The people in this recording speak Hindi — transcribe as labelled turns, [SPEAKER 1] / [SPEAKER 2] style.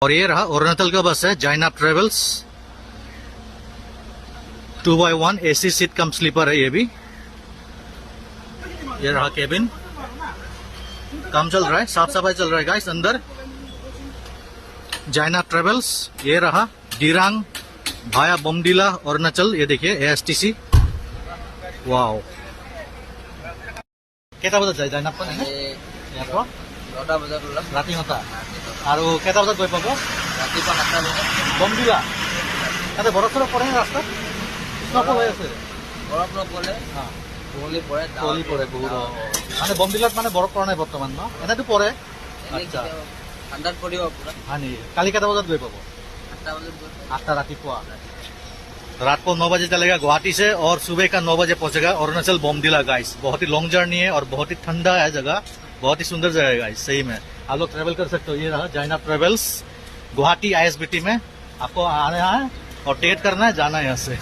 [SPEAKER 1] और ये रहा अरुणाचल का बस है जाइनाप ट्रेवल्स 2x1 एसी सीट कम स्लीपर है ये भी। ये रहा केबिन, काम चल रहा है, साफ सफाई चल रहा है गाइस अंदर। जाइनाप ट्रेवल्स, ये रहा दिरांग भाया बोमडिला अरुणाचल, ये देखिए एएसटीसी। वाओ, কেটা বজাত যায় জাইনাপ পান এয়ারপোর্ট
[SPEAKER 2] 9টা বজাত ওলাম
[SPEAKER 1] ৰাতি 9টা আৰু কেটা বজাত গৈ পাব
[SPEAKER 2] ৰাতিপুৱা 7টা বজাত
[SPEAKER 1] বমডিলা। তাতে বৰফ চৰফ পৰে ৰাস্তাত, স্ন'ফল হৈ আছে?
[SPEAKER 2] বৰফ নপৰে, কুঁৱলী পৰে,
[SPEAKER 1] কুঁৱলী পৰে বহুত। মানে বমডিলাত মানে বৰফ পৰা নাই বৰ্তমান ন? এনেতো পৰে। আচ্ছা,
[SPEAKER 2] ঠাণ্ডাত পৰিব পুৰা।
[SPEAKER 1] হয় নেকি? কালি কেটা বজাত গৈ পাব?
[SPEAKER 2] 8টা বজাত গৈ
[SPEAKER 1] 8টা रातिपुआ। रात को 9 बजे चलेगा गुवाहाटी से और सुबह का 9 बजे पहुंचेगा अरुणाचल बोमडिला गाइस। बहुत ही लॉन्ग जर्नी है और बहुत ही ठंडा है जगह, बहुत ही सुंदर जगह है गाइस, सही में आप लोग ट्रेवल कर सकते हो। ये रहा जाइनाप ट्रेवल्स गुवाहाटी आईएसबीटी में, आपको आना है और टिकट करना है, जाना है यहाँ से।